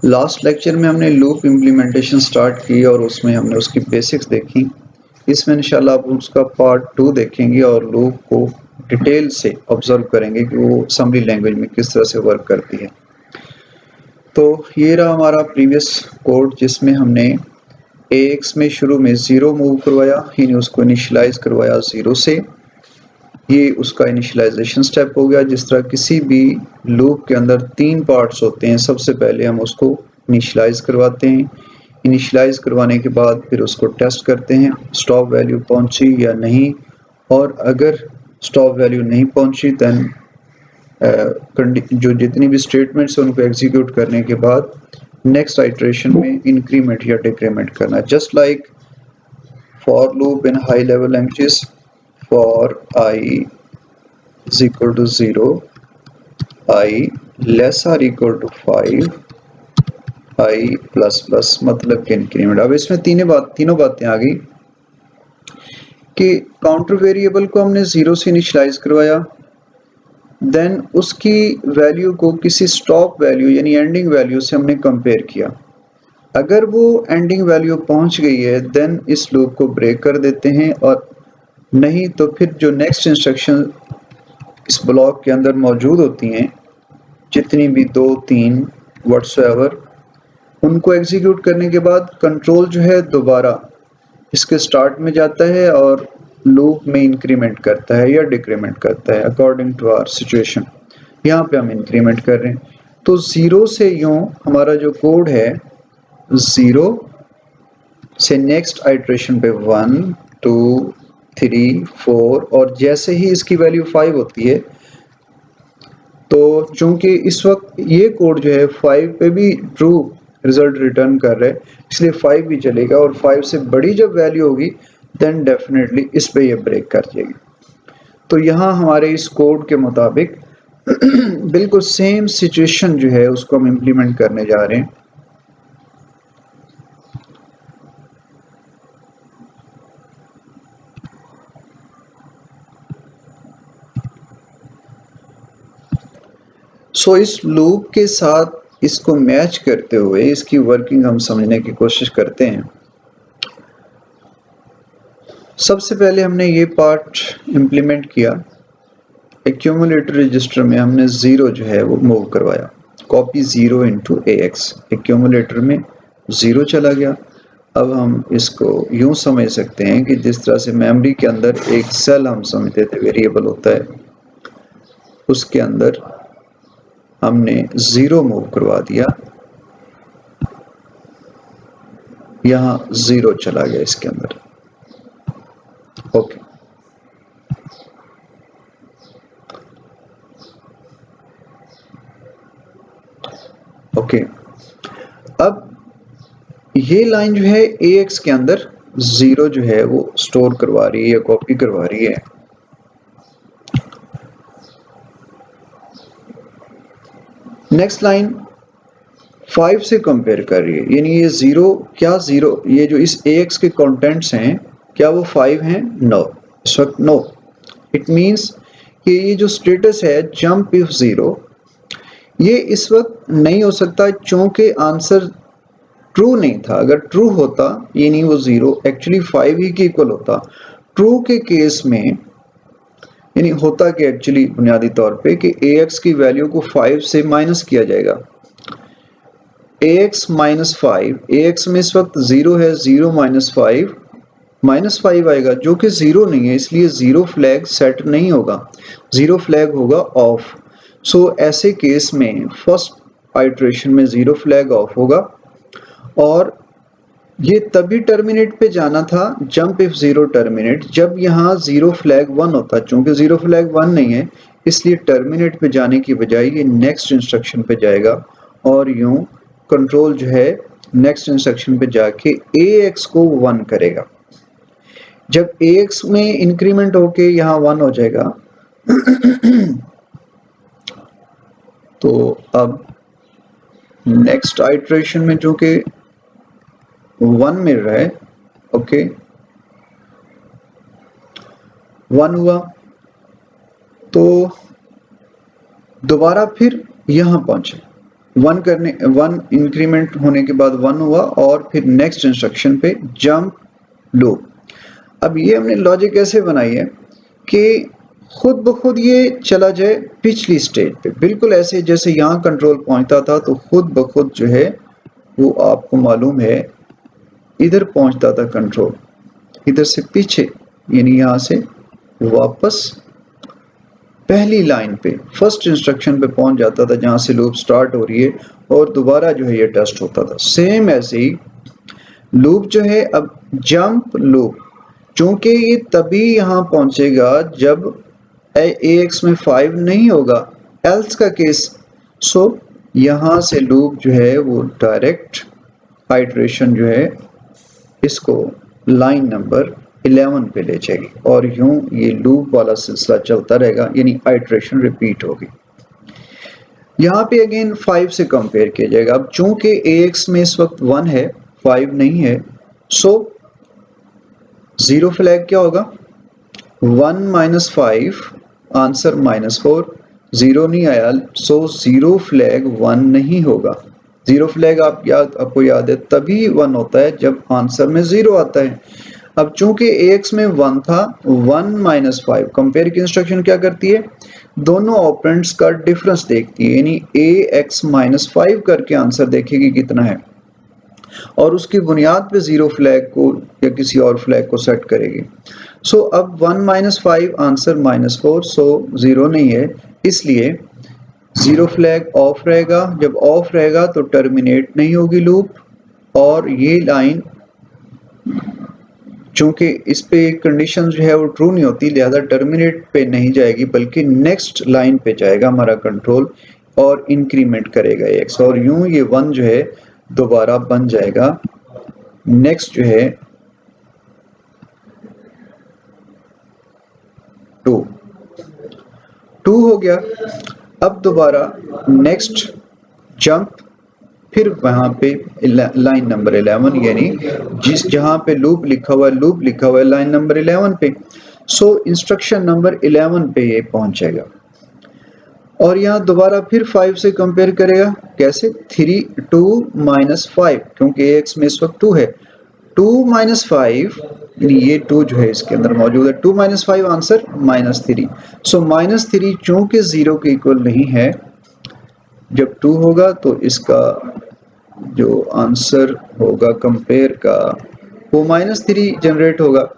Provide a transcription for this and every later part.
Last lecture में हमने loop implementation start की और उसमें हमने उसकी बेसिक्स देखी। इसमें इंशाल्लाह आप उसका पार्ट 2 देखेंगे और लूप को डिटेल से ऑब्जर्व करेंगे कि वो असेंबली लैंग्वेज में किस तरह से वर्क करती है। तो ये रहा हमारा प्रीवियस कोड जिसमें हमने AX में शुरू में 0 मूव करवाया, यानी उसको इनिशियलाइज करवाया 0 से। ये उसका इनिशियलाइजेशन स्टेप हो गया। जिस तरह किसी भी लूप के अंदर 3 पार्ट्स होते हैं, सबसे पहले हम उसको इनिशियलाइज करवाते हैं। इनिशियलाइज करवाने के बाद फिर उसको टेस्ट करते हैं स्टॉप वैल्यू पहुंची या नहीं, और अगर स्टॉप वैल्यू नहीं पहुंची देन जो जितनी भी स्टेटमेंट्स हैं उनको एग्जीक्यूट करने के बाद नेक्स्ट आइटरेशन में इंक्रीमेंट या डिक्रीमेंट करना। Just like for loop in high level languages, for I is equal to 0, I less or equal to 5, I plus plus मतलब कि इंक्रीमेंट। अब इसमें तीनों बातें आ गई कि काउंटर वेरिएबल को हमने 0 से इनिशियलाइज करवाया, देन उसकी वैल्यू को किसी स्टॉप वैल्यू यानी एंडिंग वैल्यू से हमने कंपेयर किया। अगर वो एंडिंग वैल्यू पहुंच गई है देन इस लूप को ब्रेक कर देते हैं, और नहीं तो फिर जो नेक्स्ट इंस्ट्रक्शन इस ब्लॉक के अंदर मौजूद होती हैं, जितनी भी 2-3 व्हाट्सएवर, उनको एग्जीक्यूट करने के बाद कंट्रोल जो है दोबारा इसके स्टार्ट में जाता है और लूप में इंक्रीमेंट करता है या डिक्रीमेंट करता है अकॉर्डिंग टू आवर सिचुएशन। यहाँ पे हम इंक्रीमेंट कर रहे हैं तो 0 से यूं हमारा जो कोड है 0 से नेक्स्ट आइटरेशन पे 1 2 3 4, और जैसे ही इसकी वैल्यू 5 होती है तो चूंकि इस वक्त ये कोड जो है 5 पे भी ट्रू रिजल्ट रिटर्न कर रहे हैं, इसलिए 5 भी चलेगा, और 5 से बड़ी जब वैल्यू होगी देन डेफिनेटली इस पे ये ब्रेक कर जाएगी। तो यहाँ हमारे इस कोड के मुताबिक बिल्कुल सेम सिचुएशन जो है उसको हम इम्प्लीमेंट करने जा रहे हैं। सो इस लूप के साथ इसको मैच करते हुए इसकी वर्किंग हम समझने की कोशिश करते हैं। सबसे पहले हमने ये पार्ट इम्प्लीमेंट किया, एक्यूमुलेटर रजिस्टर में हमने 0 जो है वो मूव करवाया, कॉपी 0 इंटू AX, एक्यूमुलेटर में 0 चला गया। अब हम इसको यूं समझ सकते हैं कि जिस तरह से मेमोरी के अंदर एक सेल हम समझते थे वेरिएबल होता है, उसके अंदर हमने 0 मूव करवा दिया, यहाँ 0 चला गया इसके अंदर। Okay, okay. अब ये लाइन जो है AX के अंदर 0 जो है वो स्टोर करवा रही है या कॉपी करवा रही है। नेक्स्ट लाइन 5 से कंपेयर कर रही है, यानी ये 0 क्या 0, ये जो इस AX के कंटेंट्स हैं क्या वो 5 हैं? नो, इस वक्त नो। इट मींस कि ये जो स्टेटस है जंप इफ 0, ये इस वक्त नहीं हो सकता क्योंकि आंसर ट्रू नहीं था। अगर ट्रू होता यानी वो 0 एक्चुअली 5 ही के इक्वल होता। ट्रू के केस में यानी होता कि एक्चुअली बुनियादी तौर पे कि AX की वैल्यू को 5 से माइनस किया जाएगा, AX माइनस 5, AX में इस वक्त 0 है, 0 माइनस 5 आएगा जो कि 0 नहीं है, इसलिए 0 फ्लैग सेट नहीं होगा, 0 फ्लैग होगा ऑफ। सो ऐसे केस में फर्स्ट आइटरेशन में 0 फ्लैग ऑफ होगा, और ये तभी टर्मिनेट पे जाना था जंप इफ 0 टर्मिनेट, जब यहाँ 0 फ्लैग 1 होता। चूंकि 0 फ्लैग 1 नहीं है इसलिए टर्मिनेट पे जाने की बजाय ये नेक्स्ट इंस्ट्रक्शन पे जाएगा, और यूं कंट्रोल जो है नेक्स्ट इंस्ट्रक्शन पे जाके AX को 1 करेगा। जब AX में इंक्रीमेंट होके यहाँ 1 हो जाएगा तो अब नेक्स्ट आइटरेशन में जो कि 1 मिल रहा है, ओके 1 हुआ तो दोबारा फिर यहां पहुंचे, वन इंक्रीमेंट होने के बाद 1 हुआ और फिर नेक्स्ट इंस्ट्रक्शन पे जंप लूप। अब ये हमने लॉजिक ऐसे बनाई है कि खुद ब खुद ये चला जाए पिछली स्टेज पे, बिल्कुल ऐसे जैसे यहाँ कंट्रोल पहुंचता था तो खुद ब खुद जो है वो आपको मालूम है इधर पहुंचता था कंट्रोल, इधर से पीछे, यानी यहाँ से वापस पहली लाइन पे फर्स्ट इंस्ट्रक्शन पे पहुंच जाता था जहां से लूप स्टार्ट हो रही है और दोबारा जो है ये टेस्ट होता था। सेम ऐसे ही लूप जो है अब जंप लूप, चूंकि ये तभी यहां पहुंचेगा जब ax में 5 नहीं होगा, एल्स का केस। सो यहां से लूप जो है वो डायरेक्ट आइटरेशन जो है इसको लाइन नंबर 11 पे ले जाएगी और यूं ये लूप वाला सिलसिला चलता रहेगा, यानी आइटरेशन रिपीट होगी। यहाँ पे अगेन 5 से कंपेयर किया जाएगा। अब चूंकि ax में इस वक्त 1 है, 5 नहीं है, सो जीरो फ्लैग क्या होगा, 1 माइनस 5 आंसर -4, जीरो नहीं आया, सो जीरो फ्लैग 1 नहीं होगा। जीरो फ्लैग आपको याद है तभी 1 होता है जब आंसर में 0 आता है। अब चूंकि ax में 1 था, 1 माइनस 5 कंपेयर की इंस्ट्रक्शन क्या करती है, दोनों ऑपरेंड्स का डिफरेंस देखती है, यानी ax माइनस 5 करके आंसर देखेगी कितना है और उसकी बुनियाद पे जीरो फ्लैग को या किसी और फ्लैग को सेट करेगी। सो अब 1 माइनस 5 आंसर -4, सो 0 नहीं है, इसलिए जीरो फ्लैग ऑफ रहेगा। जब ऑफ रहेगा तो टर्मिनेट नहीं होगी लूप और ये लाइन चूंकि इस पे कंडीशन जो है वो ट्रू नहीं होती, लिहाजा टर्मिनेट पे नहीं जाएगी बल्कि नेक्स्ट लाइन पे जाएगा हमारा कंट्रोल और इंक्रीमेंट करेगा x, और यूं ये 1 जो है दोबारा बन जाएगा। नेक्स्ट जो है 2 हो गया। अब दोबारा नेक्स्ट जंप, फिर वहां पे लाइन नंबर 11, यानी जिस जहां पे लूप लिखा हुआ है लाइन नंबर 11 पे। सो इंस्ट्रक्शन नंबर 11 पे ये पहुंचेगा और यहाँ दोबारा फिर 5 से कंपेयर करेगा। कैसे, 2 माइनस 5, क्योंकि ax में इस वक्त 2 है, 2 माइनस 5 यानी ये 2 जो है इसके अंदर मौजूद है, 2 माइनस 5 आंसर -3। सो -3 चूंकि 0 के इक्वल नहीं है, जब 2 होगा तो इसका जो आंसर होगा कंपेयर का वो -3 जनरेट होगा।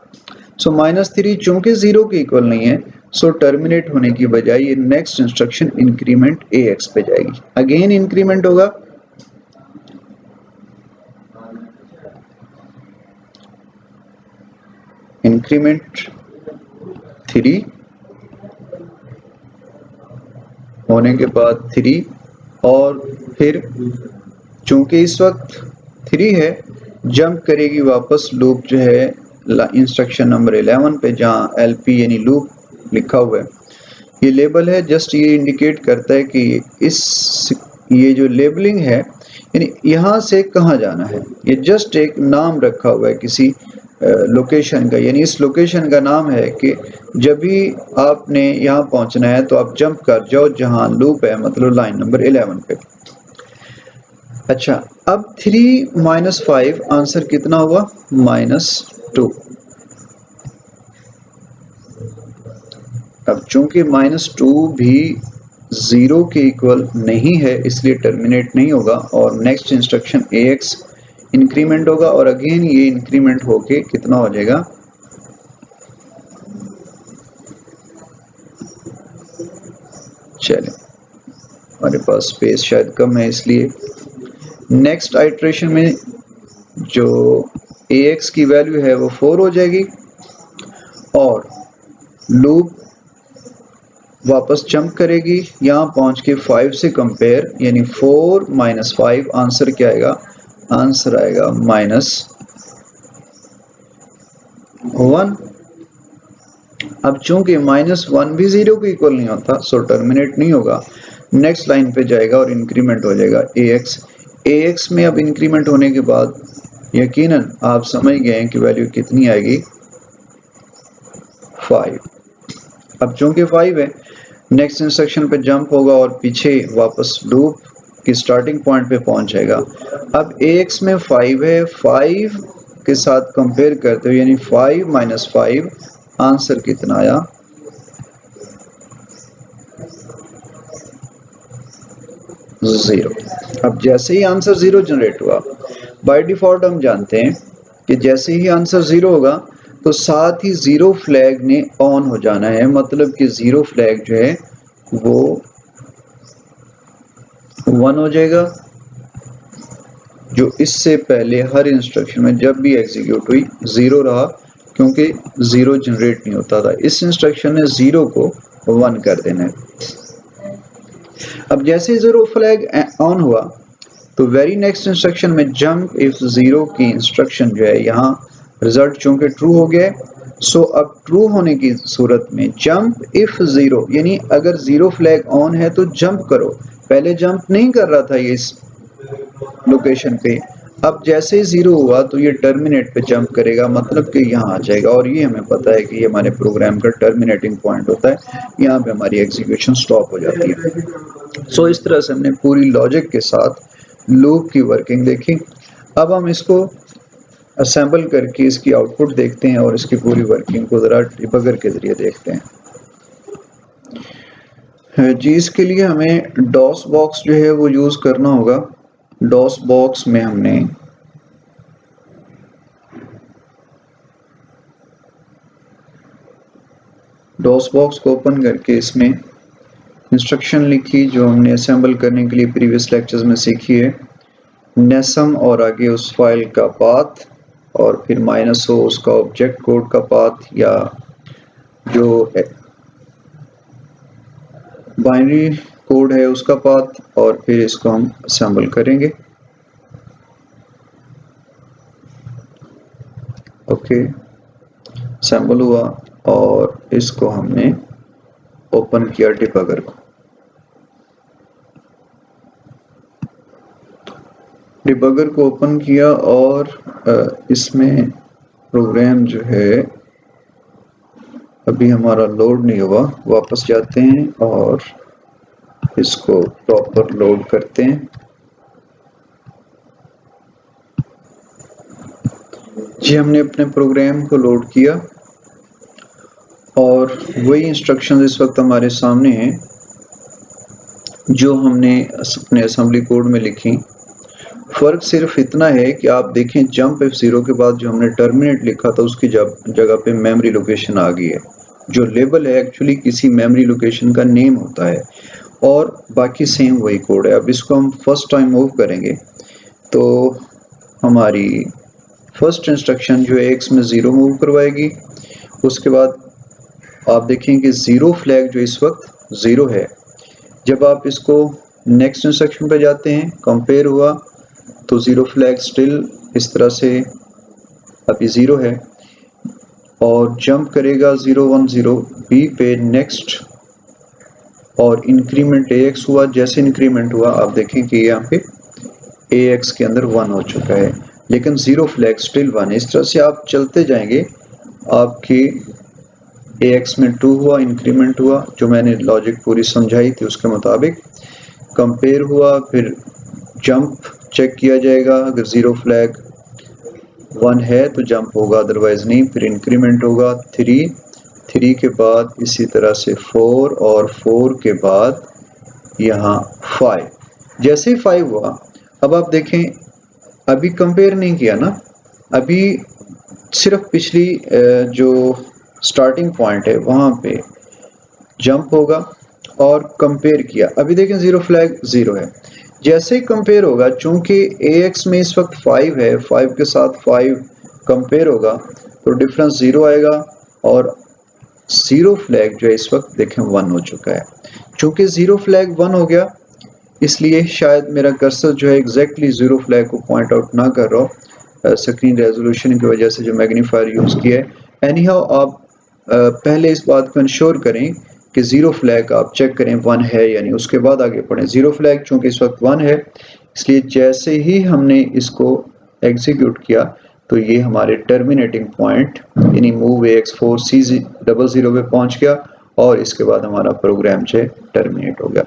सो -3 चूंकि 0 के इक्वल नहीं है, सो टर्मिनेट होने की बजाय ये नेक्स्ट इंस्ट्रक्शन इंक्रीमेंट ax पे जाएगी, अगेन इंक्रीमेंट होगा। इंक्रीमेंट 3 होने के बाद 3 और फिर चूंकि इस वक्त 3 है, जंप करेगी वापस लूप जो है इंस्ट्रक्शन नंबर 11 पे जहां LP यानी लूप लिखा हुआ है। ये लेबल है, जस्ट ये इंडिकेट करता है कि ये जो लेबलिंग है यानी यहाँ से कहाँ जाना है, ये जस्ट एक नाम रखा हुआ है किसी लोकेशन का, यानी इस लोकेशन का नाम है कि जब भी आपने यहाँ पहुँचना है तो आप जंप कर जाओ जहाँ लूप है, मतलब लाइन नंबर 11 पे। अच्छा, अब 3 माइनस 5 आंसर कितना हुआ, -2। अब चूंकि -2 भी 0 के इक्वल नहीं है इसलिए टर्मिनेट नहीं होगा और नेक्स्ट इंस्ट्रक्शन ax इंक्रीमेंट होगा और अगेन ये इंक्रीमेंट होके कितना हो जाएगा, चलें हमारे पास स्पेस शायद कम है इसलिए नेक्स्ट आइटरेशन में जो ax की वैल्यू है वो 4 हो जाएगी और लूप वापस जंप करेगी, यहाँ पहुंच के 5 से कंपेयर, यानी 4 माइनस 5 आंसर क्या आएगा, आंसर आएगा -1। अब चूंकि -1 भी 0 के इक्वल नहीं होता, सो टर्मिनेट नहीं होगा, नेक्स्ट लाइन पे जाएगा और इंक्रीमेंट हो जाएगा ax में। अब इंक्रीमेंट होने के बाद यकीनन आप समझ गए हैं कि वैल्यू कितनी आएगी, 5। अब चूंकि 5 है, नेक्स्ट इंस्ट्रक्शन पे जंप होगा और पीछे वापस लूप कि स्टार्टिंग पॉइंट पे पहुंच जाएगा। अब ax में 5 है, 5 के साथ कंपेयर करते हो यानी 5 माइनस 5, आंसर कितना आया 0। अब जैसे ही आंसर 0 जनरेट हुआ, बाय डिफॉल्ट हम जानते हैं कि जैसे ही आंसर 0 होगा तो साथ ही 0 फ्लैग ने ऑन हो जाना है, मतलब कि 0 फ्लैग जो है वो 1 हो जाएगा, जो इससे पहले हर इंस्ट्रक्शन में जब भी एग्जीक्यूट हुई 0 रहा, क्योंकि 0 जनरेट नहीं होता था। इस इंस्ट्रक्शन ने 0 को 1 कर देना है। अब जैसे 0 फ्लैग ऑन हुआ तो वेरी नेक्स्ट इंस्ट्रक्शन में जंप इफ 0 की इंस्ट्रक्शन जो है, यहाँ रिजल्ट चूंकि ट्रू हो गया है, सो अब ट्रू होने की सूरत में जंप इफ 0 यानी अगर 0 फ्लैग ऑन है तो जंप करो। पहले जंप नहीं कर रहा था ये इस लोकेशन पे, अब जैसे ही 0 हुआ तो ये टर्मिनेट पे जंप करेगा, मतलब कि यहाँ आ जाएगा। और ये हमें पता है कि ये हमारे प्रोग्राम का टर्मिनेटिंग पॉइंट होता है, यहाँ पे हमारी एग्जीक्यूशन स्टॉप हो जाती है। सो इस तरह से हमने पूरी लॉजिक के साथ लूप की वर्किंग देखी। अब हम इसको असेंबल करके इसकी आउटपुट देखते हैं और इसकी पूरी वर्किंग को ज़रा डिबगर के ज़रिए देखते हैं। जी, इसके लिए हमें डॉस बॉक्स जो है वो यूज़ करना होगा। डॉस बॉक्स में हमने डॉस बॉक्स को ओपन करके इसमें इंस्ट्रक्शन लिखी जो हमने असेंबल करने के लिए प्रीवियस लेक्चर्स में सीखी है। नेसम और आगे उस फाइल का पाथ और फिर माइनस हो उसका ऑब्जेक्ट कोड का पाथ या जो बाइनरी कोड है उसका पाथ, और फिर इसको हम असेंबल करेंगे। ओके, असेंबल हुआ और इसको हमने ओपन किया डिबगर को। डिबगर को ओपन किया और इसमें प्रोग्राम जो है अभी हमारा लोड नहीं हुआ, वापस जाते हैं और इसको प्रॉपर लोड करते हैं। जी, हमने अपने प्रोग्राम को लोड किया और वही इंस्ट्रक्शन इस वक्त हमारे सामने हैं जो हमने अपने असेंबली कोड में लिखी। फ़र्क सिर्फ इतना है कि आप देखें जंप इफ 0 के बाद जो हमने टर्मिनेट लिखा था उसकी जगह पे मेमोरी लोकेशन आ गई है। जो लेबल है एक्चुअली किसी मेमोरी लोकेशन का नेम होता है और बाकी सेम वही कोड है। अब इसको हम फर्स्ट टाइम मूव करेंगे तो हमारी फर्स्ट इंस्ट्रक्शन जो है x में 0 मूव करवाएगी। उसके बाद आप देखें कि 0 फ्लैग जो इस वक्त 0 है। जब आप इसको नेक्स्ट इंस्ट्रक्शन पे जाते हैं, कंपेयर हुआ तो 0 फ्लैग स्टिल इस तरह से अभी 0 है और जंप करेगा 0 1 0 बी पे नेक्स्ट और इंक्रीमेंट ax हुआ। जैसे इंक्रीमेंट हुआ आप देखें कि यहाँ पे ax के अंदर 1 हो चुका है, लेकिन 0 फ्लैग स्टिल 1 है। इस तरह से आप चलते जाएंगे, आपकी ax में 2 हुआ, इंक्रीमेंट हुआ, जो मैंने लॉजिक पूरी समझाई थी उसके मुताबिक कंपेयर हुआ, फिर जंप चेक किया जाएगा, अगर 0 फ्लैग 1 है तो जंप होगा, अदरवाइज नहीं। फिर इंक्रीमेंट होगा 3 के बाद इसी तरह से 4 और 4 के बाद यहाँ 5। जैसे ही 5 हुआ, अब आप देखें अभी कंपेयर नहीं किया ना, अभी सिर्फ पिछली जो स्टार्टिंग पॉइंट है वहाँ पे जंप होगा और कंपेयर किया। अभी देखें 0 फ्लैग 0 है। जैसे ही कंपेयर होगा, चूंकि ax में इस वक्त 5 है, 5 के साथ 5 कंपेयर होगा तो डिफरेंस 0 आएगा और 0 फ्लैग जो है इस वक्त देखें 1 हो चुका है। चूंकि 0 फ्लैग 1 हो गया इसलिए शायद मेरा कर्सर जो है एग्जैक्टली 0 फ्लैग को पॉइंट आउट ना कर रहा हो, स्क्रीन रेजोल्यूशन की वजह से जो मैग्नीफायर यूज़ किया है। एनी हाउ आप पहले इस बात को इंश्योर करें कि 0 फ्लैग आप चेक करें 1 है यानी, उसके बाद आगे पढ़ें। 0 फ्लैग चूंकि इस वक्त 1 है इसलिए जैसे ही हमने इसको एग्जीक्यूट किया तो ये हमारे टर्मिनेटिंग पॉइंट यानी मूव ax 4 c 00 पे पहुंच गया और इसके बाद हमारा प्रोग्राम जो है टर्मिनेट हो गया।